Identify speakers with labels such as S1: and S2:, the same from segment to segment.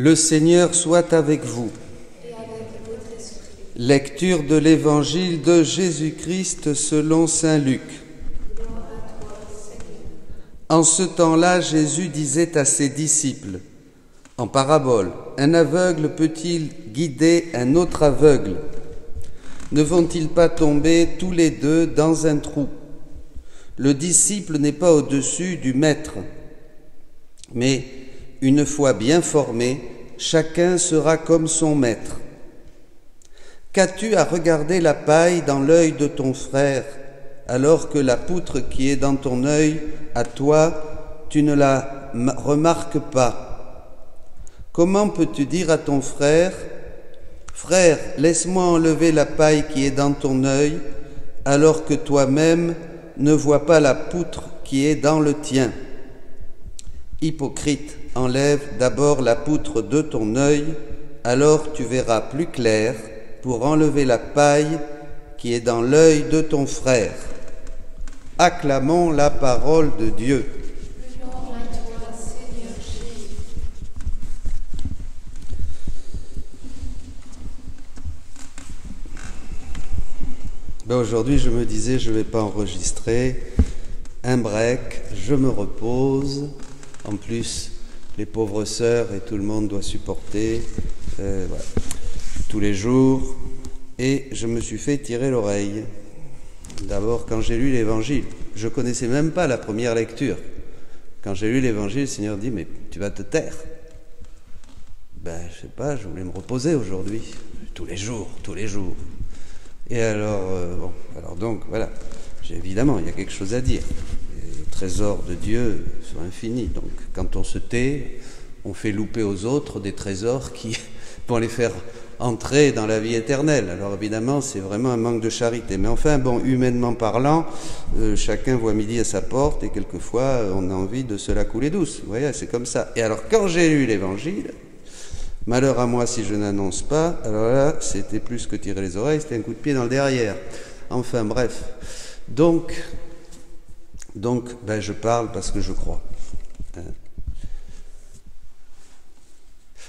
S1: Le Seigneur soit avec vous.
S2: Et avec votre esprit.
S1: Lecture de l'Évangile de Jésus-Christ selon saint Luc.
S2: Gloire à toi, Seigneur.
S1: En ce temps-là, Jésus disait à ses disciples, en parabole, un aveugle peut-il guider un autre aveugle? Ne vont-ils pas tomber tous les deux dans un trou? Le disciple n'est pas au-dessus du maître, mais une fois bien formé, chacun sera comme son maître. Qu'as-tu à regarder la paille dans l'œil de ton frère, alors que la poutre qui est dans ton œil, à toi, tu ne la remarques pas? Comment peux-tu dire à ton frère, « Frère, laisse-moi enlever la paille qui est dans ton œil, alors que toi-même ne vois pas la poutre qui est dans le tien. » Hypocrite, enlève d'abord la poutre de ton œil, alors tu verras plus clair pour enlever la paille qui est dans l'œil de ton frère. Acclamons la parole de Dieu.
S2: Gloire à toi, Seigneur Jésus.
S1: Aujourd'hui, je me disais, je ne vais pas enregistrer. Un break, je me repose. En plus, les pauvres sœurs et tout le monde doit supporter voilà, tous les jours. Et je me suis fait tirer l'oreille. D'abord, quand j'ai lu l'Évangile, je ne connaissais même pas la première lecture. Quand j'ai lu l'Évangile, le Seigneur dit, mais tu vas te taire. Ben, je ne sais pas, je voulais me reposer aujourd'hui. Tous les jours. Et alors, donc, voilà. Évidemment, il y a quelque chose à dire. Les trésors de Dieu sont infinis. Donc, quand on se tait, on fait louper aux autres des trésors qui vont les faire entrer dans la vie éternelle. Alors, évidemment, c'est vraiment un manque de charité. Mais enfin, bon, humainement parlant, chacun voit midi à sa porte et quelquefois, on a envie de se la couler douce. Vous voyez, c'est comme ça. Et alors, quand j'ai lu l'Évangile, malheur à moi si je n'annonce pas, alors là, c'était plus que tirer les oreilles, c'était un coup de pied dans le derrière. Enfin, bref. Donc, je parle parce que je crois.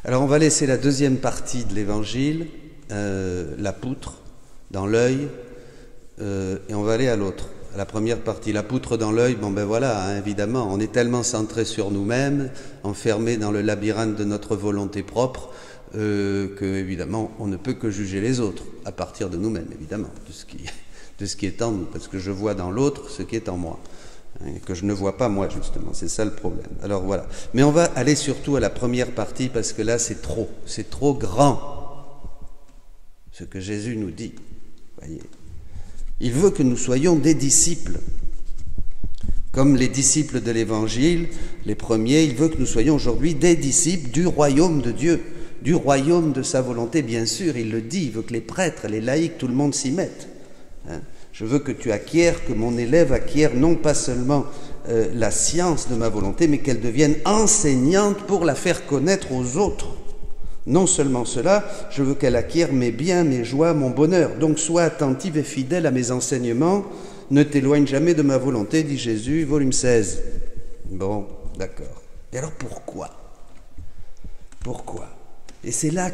S1: Alors, on va laisser la deuxième partie de l'Évangile, la poutre dans l'œil, et on va aller à l'autre. À la première partie, la poutre dans l'œil, voilà, évidemment, on est tellement centré sur nous-mêmes, enfermé dans le labyrinthe de notre volonté propre, que, évidemment, on ne peut que juger les autres, à partir de nous-mêmes, évidemment, de ce qui est en nous, parce que je vois dans l'autre ce qui est en moi, et que je ne vois pas moi, justement, c'est ça le problème. Alors voilà, mais on va aller surtout à la première partie, parce que là, c'est trop grand, ce que Jésus nous dit, voyez. Il veut que nous soyons des disciples. Comme les disciples de l'Évangile, les premiers, il veut que nous soyons aujourd'hui des disciples du royaume de Dieu, du royaume de sa volonté, bien sûr, il le dit, il veut que les prêtres, les laïcs, tout le monde s'y mette. Je veux que tu acquières, que mon élève acquiert non pas seulement la science de ma volonté, mais qu'elle devienne enseignante pour la faire connaître aux autres. Non seulement cela, je veux qu'elle acquiert mes biens, mes joies, mon bonheur. Donc sois attentive et fidèle à mes enseignements, ne t'éloigne jamais de ma volonté, dit Jésus, volume 16. Bon, d'accord. Et alors pourquoi? Et c'est là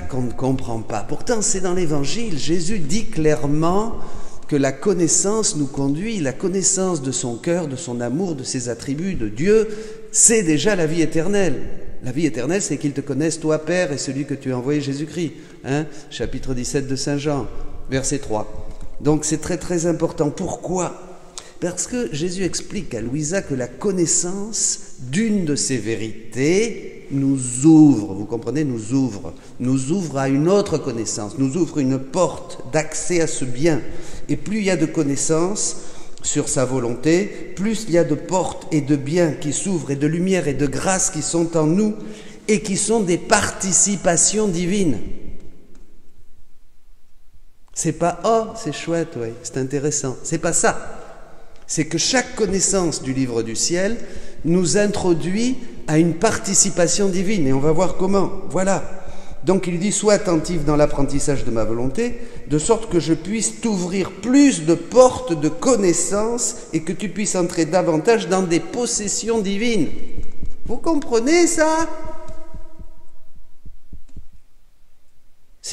S1: qu'on ne comprend pas. Pourtant, c'est dans l'Évangile, Jésus dit clairement que la connaissance nous conduit, la connaissance de son cœur, de son amour, de ses attributs, de Dieu, c'est déjà la vie éternelle. La vie éternelle, c'est qu'ils te connaissent, toi, Père, et celui que tu as envoyé, Jésus-Christ. Chapitre 17 de Saint Jean, verset 3. Donc, c'est très, très important. Pourquoi? Parce que Jésus explique à Louisa que la connaissance d'une de ces vérités nous ouvre, vous comprenez, nous ouvre à une autre connaissance, nous ouvre une porte d'accès à ce bien. Et plus il y a de connaissances sur sa volonté, plus il y a de portes et de biens qui s'ouvrent et de lumière et de grâce qui sont en nous et qui sont des participations divines. C'est pas « oh, c'est chouette, ouais, c'est intéressant ». C'est pas ça. C'est que chaque connaissance du livre du ciel nous introduit à une participation divine. Et on va voir comment. Voilà. Donc il dit, sois attentif dans l'apprentissage de ma volonté, de sorte que je puisse t'ouvrir plus de portes de connaissances et que tu puisses entrer davantage dans des possessions divines. Vous comprenez ça?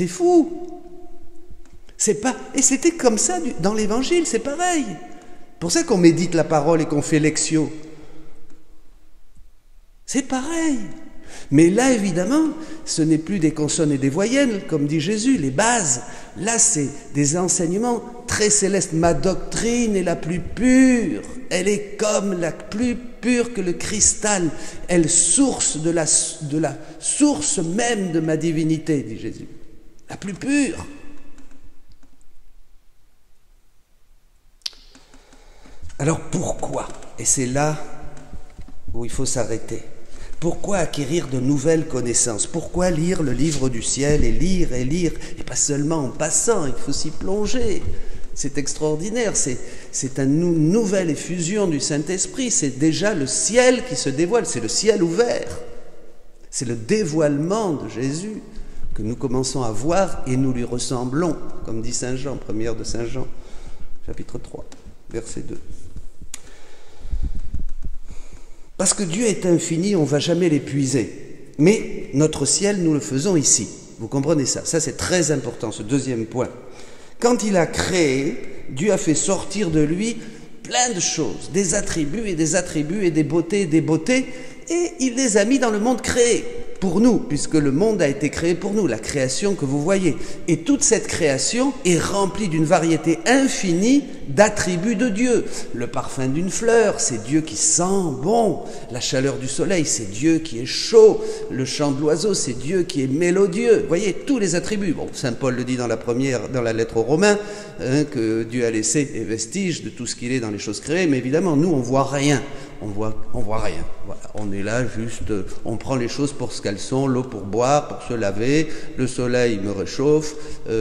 S1: C'est fou. C'est pas... Et c'était comme ça dans l'Évangile, c'est pareil. Pour ça qu'on médite la parole et qu'on fait lectio. C'est pareil. Mais là, évidemment, ce n'est plus des consonnes et des voyelles, comme dit Jésus, les bases. Là, c'est des enseignements très célestes. Ma doctrine est la plus pure. Elle est comme la plus pure que le cristal. Elle source de la source même de ma divinité, dit Jésus. La plus pure. Alors pourquoi? Et c'est là où il faut s'arrêter. Pourquoi acquérir de nouvelles connaissances? Pourquoi lire le livre du ciel et lire, et pas seulement en passant, il faut s'y plonger. C'est extraordinaire, c'est une nouvelle effusion du Saint-Esprit, c'est déjà le ciel qui se dévoile, c'est le ciel ouvert. C'est le dévoilement de Jésus que nous commençons à voir et nous lui ressemblons, comme dit Saint Jean, première de Saint Jean, chapitre 3, verset 2. Parce que Dieu est infini, on ne va jamais l'épuiser. Mais notre ciel, nous le faisons ici. Vous comprenez ça? Ça, c'est très important, ce deuxième point. Quand il a créé, Dieu a fait sortir de lui plein de choses, des attributs et des beautés, et il les a mis dans le monde créé, pour nous, puisque le monde a été créé pour nous, la création que vous voyez. Et toute cette création est remplie d'une variété infinie d'attributs de Dieu. Le parfum d'une fleur, c'est Dieu qui sent bon. La chaleur du soleil, c'est Dieu qui est chaud. Le chant de l'oiseau, c'est Dieu qui est mélodieux. Vous voyez, tous les attributs. Bon, Saint Paul le dit dans la lettre aux Romains, que Dieu a laissé des vestiges de tout ce qu'il est dans les choses créées, mais évidemment, nous, on voit rien. On voit rien. Voilà. On est là juste, on prend les choses pour ce qu'elles sont, l'eau pour boire, pour se laver, le soleil me réchauffe,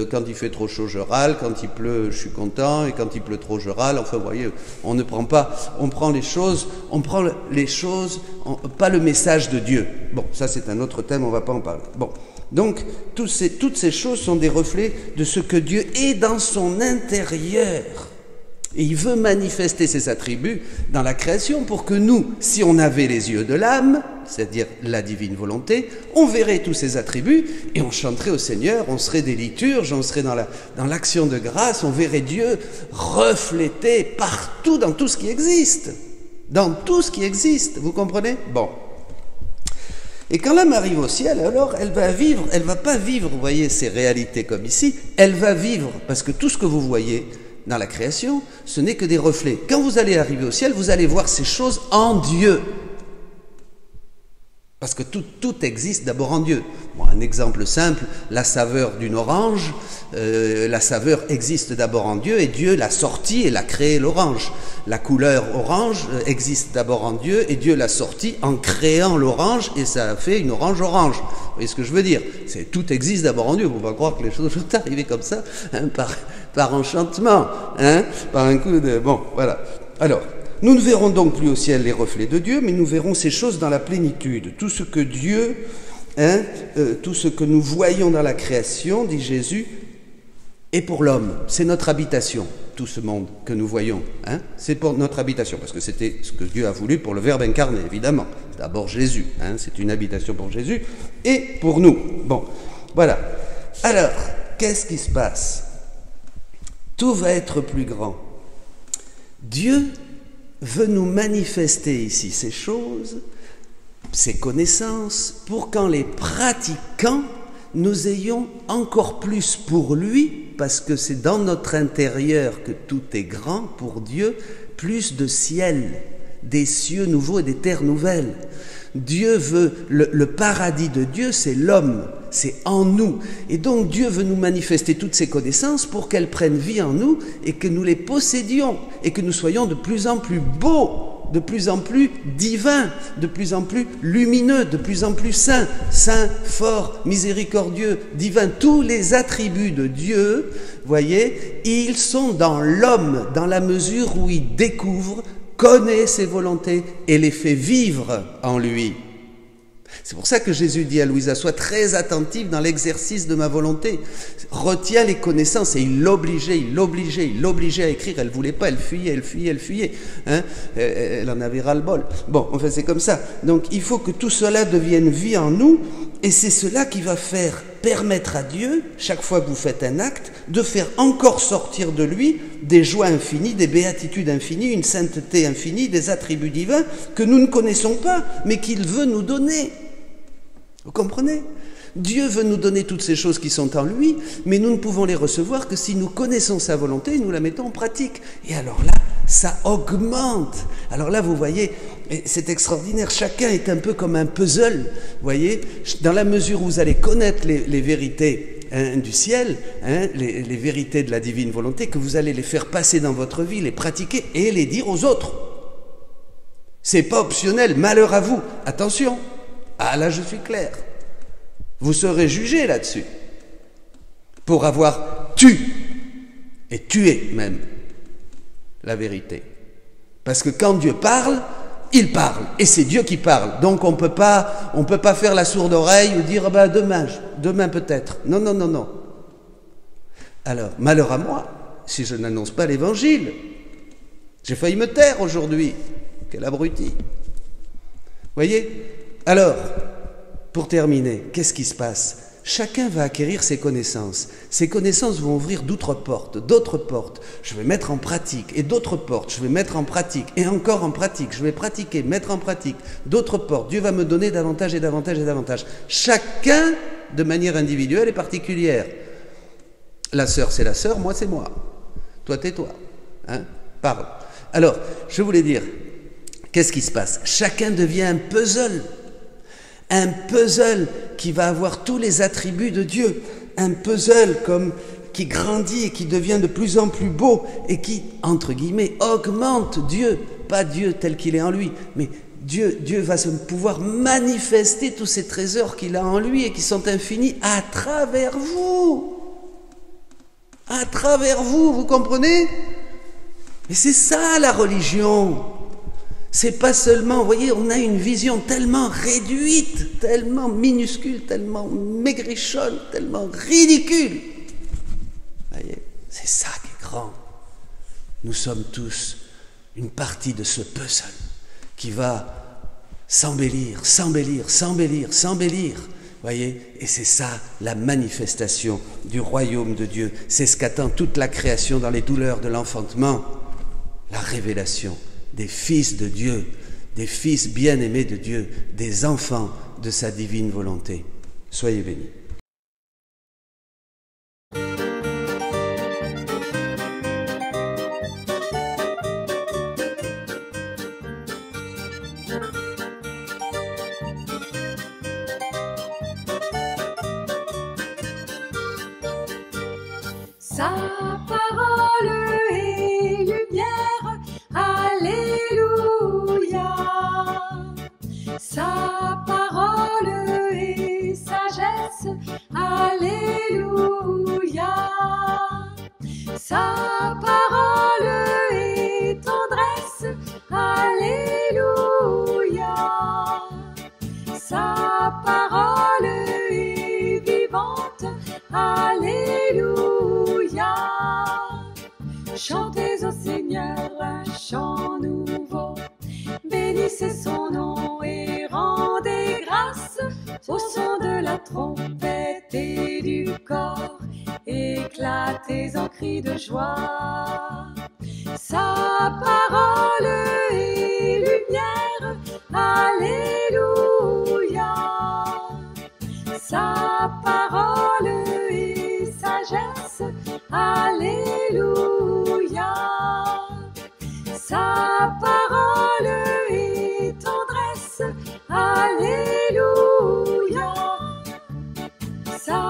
S1: quand il fait trop chaud je râle, quand il pleut je suis content, et quand il pleut trop je râle. Enfin, vous voyez, on prend les choses, pas le message de Dieu. Bon, ça c'est un autre thème, on ne va pas en parler. Bon, donc toutes ces choses sont des reflets de ce que Dieu est dans son intérieur. Et il veut manifester ses attributs dans la création pour que nous, si on avait les yeux de l'âme, c'est-à-dire la divine volonté, on verrait tous ces attributs et on chanterait au Seigneur, on serait des liturges, on serait dans l'action de grâce, on verrait Dieu reflété partout dans tout ce qui existe. Dans tout ce qui existe, vous comprenez? Bon. Et quand l'âme arrive au ciel, alors elle va pas vivre, vous voyez, ces réalités comme ici, elle va vivre, parce que tout ce que vous voyez dans la création, ce n'est que des reflets. Quand vous allez arriver au ciel, vous allez voir ces choses en Dieu. Parce que tout existe d'abord en Dieu. Bon, un exemple simple, la saveur d'une orange, la saveur existe d'abord en Dieu et Dieu l'a sortie et l'a créé l'orange. La couleur orange existe d'abord en Dieu et Dieu l'a sortie en créant l'orange et ça a fait une orange orange. Vous voyez ce que je veux dire? Tout existe d'abord en Dieu. Il ne faut pas croire que les choses sont arrivées comme ça, par enchantement, par un coup de... Bon, voilà. Alors, nous ne verrons donc plus au ciel les reflets de Dieu, mais nous verrons ces choses dans la plénitude. Tout ce que Dieu, tout ce que nous voyons dans la création, dit Jésus, est pour l'homme. C'est notre habitation, tout ce monde que nous voyons. C'est pour notre habitation, parce que c'était ce que Dieu a voulu pour le Verbe incarné, évidemment. D'abord Jésus, c'est une habitation pour Jésus et pour nous. Bon, voilà. Alors, qu'est-ce qui se passe? Tout va être plus grand. Dieu veut nous manifester ici ces choses, ces connaissances, pour qu'en les pratiquant, nous ayons encore plus pour lui, parce que c'est dans notre intérieur que tout est grand pour Dieu, plus de ciel, des cieux nouveaux et des terres nouvelles. Dieu veut, le paradis de Dieu, c'est l'homme, c'est en nous. Et donc Dieu veut nous manifester toutes ces connaissances pour qu'elles prennent vie en nous et que nous les possédions et que nous soyons de plus en plus beaux, de plus en plus divins, de plus en plus lumineux, de plus en plus saints, forts, miséricordieux, divins. Tous les attributs de Dieu, voyez, ils sont dans l'homme, dans la mesure où il découvre, connaît ses volontés et les fait vivre en lui. C'est pour ça que Jésus dit à Louisa, sois très attentive dans l'exercice de ma volonté. Retiens les connaissances. Et il l'obligeait à écrire. Elle ne voulait pas, elle fuyait. Elle en avait ras-le-bol. Bon, enfin c'est comme ça. Donc il faut que tout cela devienne vie en nous et c'est cela qui va permettre à Dieu, chaque fois que vous faites un acte, de faire encore sortir de lui des joies infinies, des béatitudes infinies, une sainteté infinie, des attributs divins que nous ne connaissons pas, mais qu'il veut nous donner. Vous comprenez ? Dieu veut nous donner toutes ces choses qui sont en lui, mais nous ne pouvons les recevoir que si nous connaissons sa volonté et nous la mettons en pratique. Et alors là, ça augmente. Alors là, vous voyez, c'est extraordinaire. Chacun est un peu comme un puzzle, vous voyez, dans la mesure où vous allez connaître les vérités du ciel, les vérités de la divine volonté, que vous allez les faire passer dans votre vie, les pratiquer et les dire aux autres. C'est pas optionnel, malheur à vous. Attention, ah là je suis clair. Vous serez jugé là-dessus pour avoir tué même la vérité. Parce que quand Dieu parle, il parle, et c'est Dieu qui parle. Donc on peut pas faire la sourde oreille ou dire demain peut-être. Non. Alors, malheur à moi si je n'annonce pas l'évangile. J'ai failli me taire aujourd'hui. Quel abruti. Voyez ? Alors, pour terminer, qu'est-ce qui se passe ? Chacun va acquérir ses connaissances. Ces connaissances vont ouvrir d'autres portes. Je vais mettre en pratique. Et d'autres portes, je vais mettre en pratique. Et encore en pratique. Je vais pratiquer, mettre en pratique. D'autres portes. Dieu va me donner davantage et davantage et davantage. Chacun de manière individuelle et particulière. La sœur, c'est la sœur. Moi, c'est moi. Toi, tais-toi. Parle. Alors, je voulais dire, qu'est-ce qui se passe ? Chacun devient un puzzle. Un puzzle qui va avoir tous les attributs de Dieu. Un puzzle qui grandit et qui devient de plus en plus beau et qui, entre guillemets, augmente Dieu. Pas Dieu tel qu'il est en lui, mais Dieu va pouvoir manifester tous ces trésors qu'il a en lui et qui sont infinis à travers vous. À travers vous, vous comprenez ? Et c'est ça la religion. C'est pas seulement, vous voyez, on a une vision tellement réduite, tellement minuscule, tellement maigrichonne, tellement ridicule. Vous voyez, c'est ça qui est grand. Nous sommes tous une partie de ce puzzle qui va s'embellir. Voyez, et c'est ça la manifestation du royaume de Dieu. C'est ce qu'attend toute la création dans les douleurs de l'enfantement, la révélation des fils de Dieu, des fils bien-aimés de Dieu, des enfants de sa divine volonté. Soyez bénis.
S2: Sa parole est lumière, alléluia. Sa parole est sagesse, alléluia. Sa parole est tendresse, alléluia. Sa parole est vivante, alléluia. Chantez au Seigneur un chant nouveau, bénissez son nom et rendez grâce au son de la trompette et du cor, éclatez en cris de joie. Sa parole est lumière, alléluia. Sa parole est sagesse, alléluia. Sa parole est tendresse, alléluia. Sa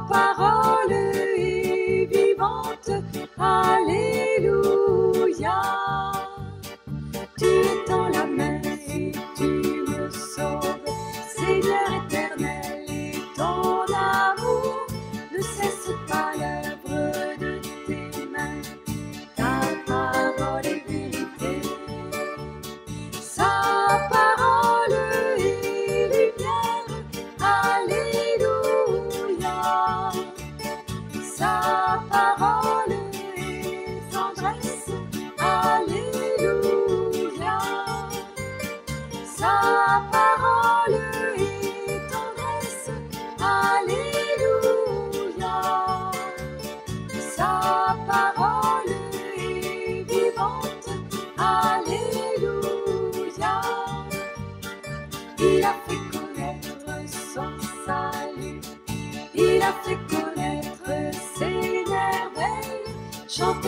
S2: parole est vivante, alléluia. Tu étends la main et tu me sauves, Seigneur éternel, et ton amour chante